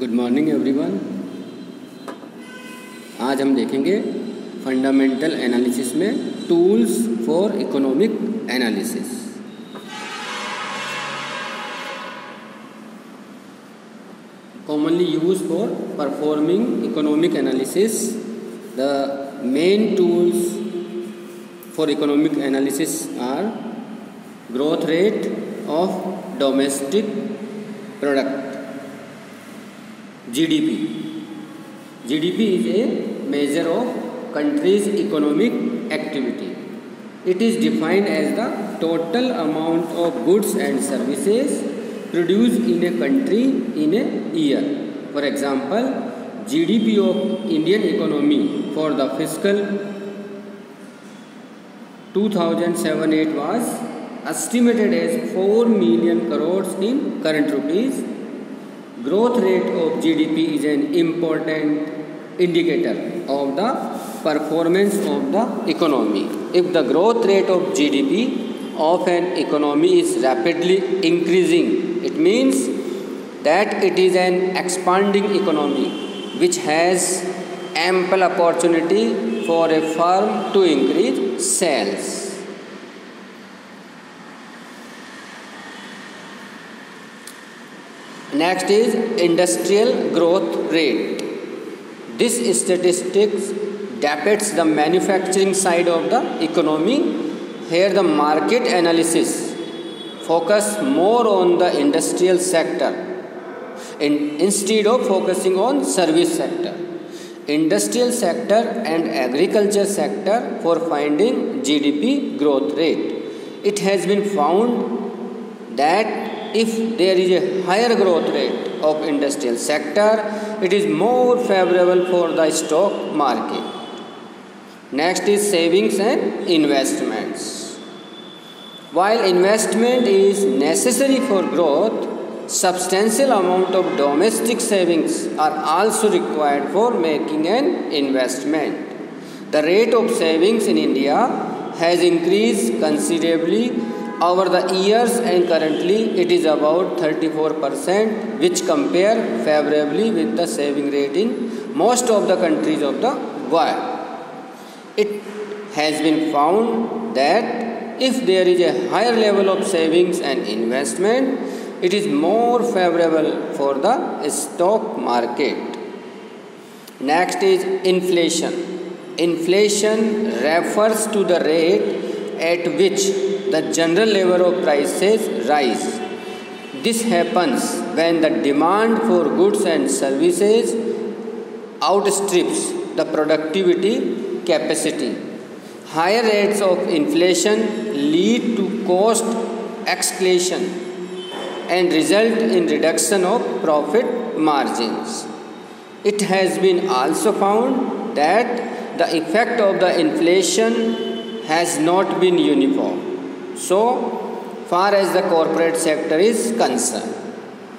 Good morning everyone. आज हम देखेंगे फंडामेंटल एनालिसिस में tools for economic analysis. Commonly used for performing economic analysis, the main tools for economic analysis are growth rate of domestic product GDP. GDP is a measure of country's economic activity. It is defined as the total amount of goods and services produced in a country in a year. For example, GDP of Indian economy for the fiscal 2007-8 was estimated as 4 million crores in current rupees. Growth rate of GDP is an important indicator of the performance of the economy. If the growth rate of GDP of an economy is rapidly increasing, it means that it is an expanding economy which has ample opportunity for a firm to increase sales. Next is industrial growth rate. This statistics depicts the manufacturing side of the economy. Here the market analysis focus more on the industrial sector instead of focusing on service sector. Industrial sector and agriculture sector for finding GDP growth rate. It has been found that if there is a higher growth rate of industrial sector, it is more favorable for the stock market. Next is savings and investments. While investment is necessary for growth, substantial amount of domestic savings are also required for making an investment. The rate of savings in India has increased considerably over the years and currently it is about 34%, which compare favorably with the saving rate in most of the countries of the world. It has been found that if there is a higher level of savings and investment, it is more favorable for the stock market. Next is inflation. Inflation refers to the rate at which the general level of prices rise. This happens when the demand for goods and services outstrips the productivity capacity. Higher rates of inflation lead to cost escalation and result in reduction of profit margins. It has been also found that the effect of the inflation has not been uniform so far as the corporate sector is concerned.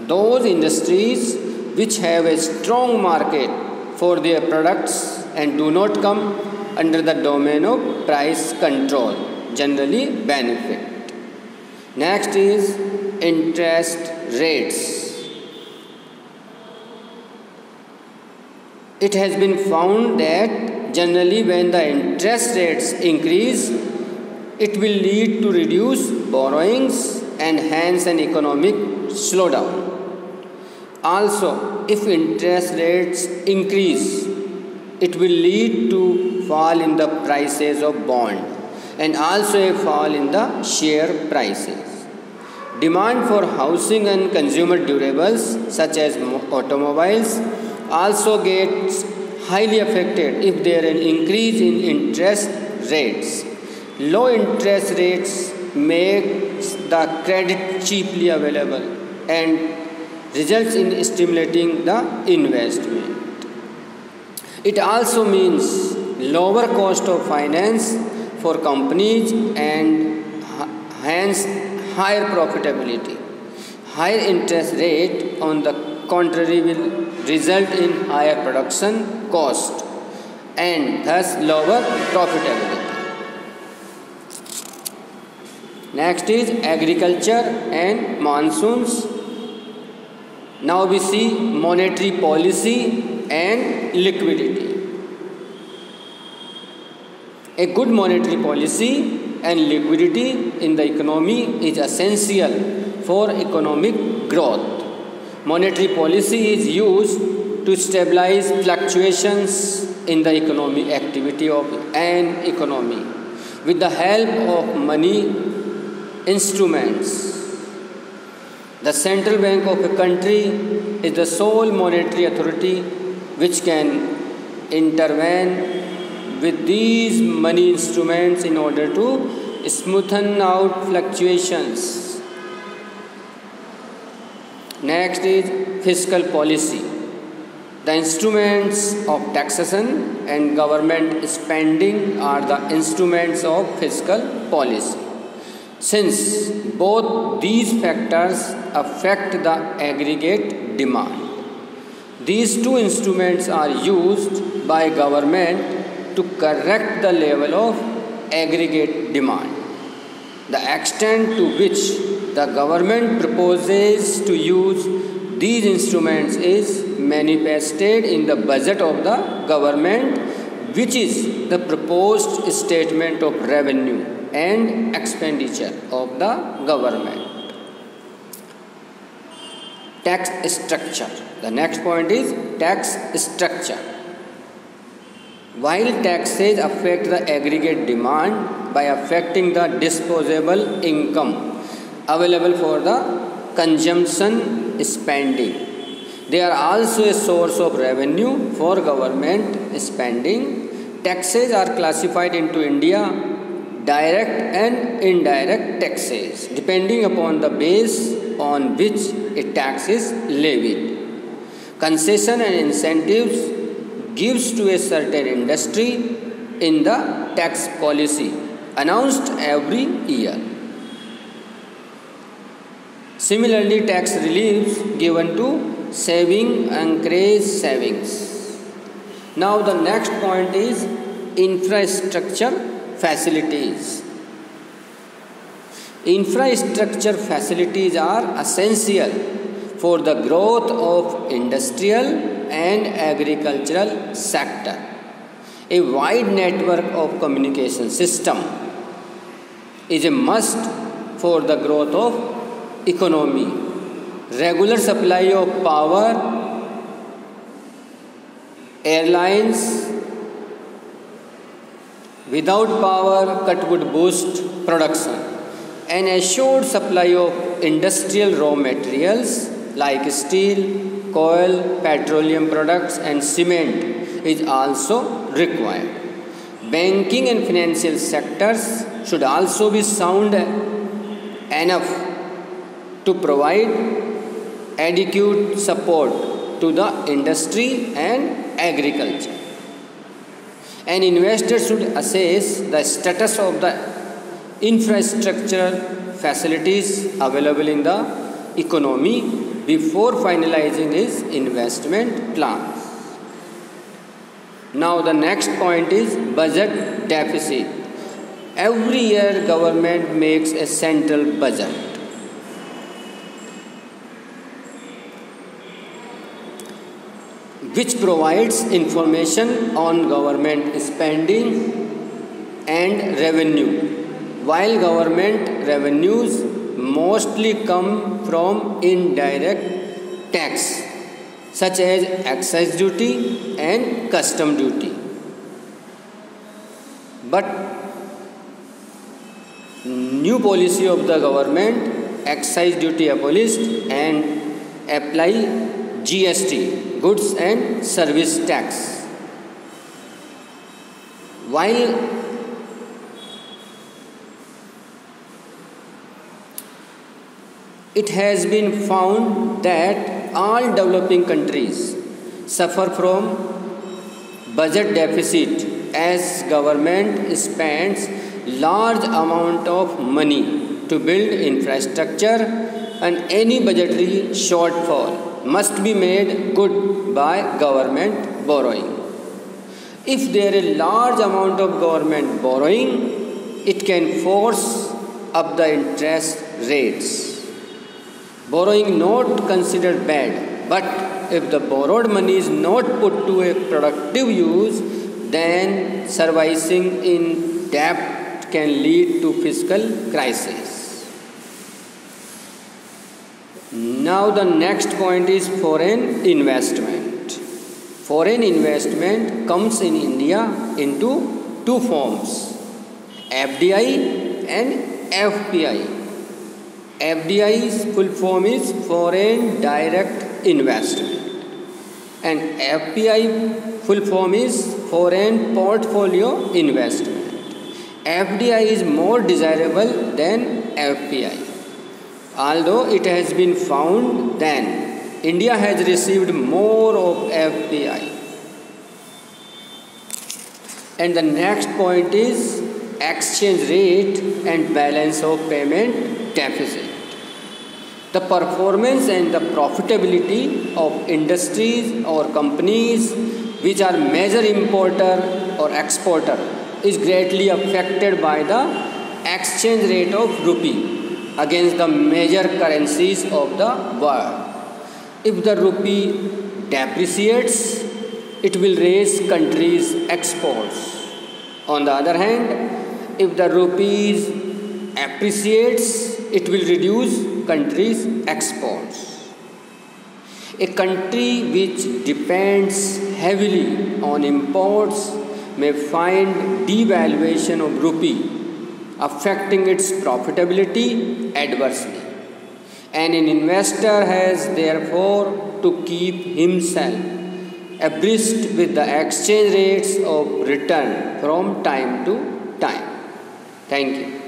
Those industries which have a strong market for their products and do not come under the domain of price control generally benefit. Next is interest rates. It has been found that generally when the interest rates increase, it will lead to reduced borrowings and hence an economic slowdown. Also, if interest rates increase, it will lead to fall in the prices of bond and also a fall in the share prices. Demand for housing and consumer durables such as automobiles also gets highly affected if there is an increase in interest rates. Low interest rates make the credit cheaply available and results in stimulating the investment. It also means lower cost of finance for companies and hence higher profitability. Higher interest rate on the contrary will result in higher production cost and thus lower profitability. Next is agriculture and monsoons. Now we see monetary policy and liquidity. A good monetary policy and liquidity in the economy is essential for economic growth. Monetary policy is used to stabilize fluctuations in the economic activity of an economy with the help of money instruments. The central bank of a country is the sole monetary authority which can intervene with these money instruments in order to smoothen out fluctuations. Next is fiscal policy. The instruments of taxation and government spending are the instruments of fiscal policy. Since both these factors affect the aggregate demand, these two instruments are used by government to correct the level of aggregate demand. The extent to which the government proposes to use these instruments is manifested in the budget of the government, which is the proposed statement of revenue and expenditure of the government. Tax structure. The next point is tax structure. While taxes affect the aggregate demand by affecting the disposable income available for the consumption spending, they are also a source of revenue for government spending. Taxes are classified into India direct and indirect taxes depending upon the base on which a tax is levied. Concession and incentives gives to a certain industry in the tax policy announced every year. Similarly, tax reliefs given to saving encourage savings. Now the next point is infrastructure facilities. Infrastructure facilities are essential for the growth of industrial and agricultural sector. A wide network of communication system is a must for the growth of economy. Regular supply of power, airlines. Without power cut would boost production. An assured supply of industrial raw materials like steel, coal, petroleum products and cement is also required. Banking and financial sectors should also be sound enough to provide adequate support to the industry and agriculture. An investor should assess the status of the infrastructural facilities available in the economy before finalizing his investment plans. Now the next point is budget deficit. Every year government makes a central budget. Which provides information on government spending and revenue. While government revenues mostly come from indirect tax such as excise duty and custom duty, but new policy of the government, excise duty abolished and apply GST, goods and service tax. While it has been found that all developing countries suffer from budget deficit as government spends large amount of money to build infrastructure and any budgetary shortfall must be made good by government borrowing. If there is a large amount of government borrowing, it can force up the interest rates. Borrowing not considered bad, But if the borrowed money is not put to a productive use, then servicing in debt can lead to fiscal crisis. Now the next point is foreign investment. Foreign investment comes in India into two forms, FDI and FPI. FDI's full form is foreign direct investment and FPI full form is foreign portfolio investment. FDI is more desirable than FPI. Although it has been found that India has received more of FPI. And the next point is exchange rate and balance of payment deficit. The performance and the profitability of industries or companies which are major importer or exporter is greatly affected by the exchange rate of rupee against the major currencies of the world. If the rupee depreciates, it will raise countries' exports. On the other hand, if the rupees appreciates, it will reduce countries' exports. A country which depends heavily on imports may find devaluation of rupee affecting its profitability adversely. And an investor has therefore to keep himself abreast with the exchange rates of return from time to time. Thank you.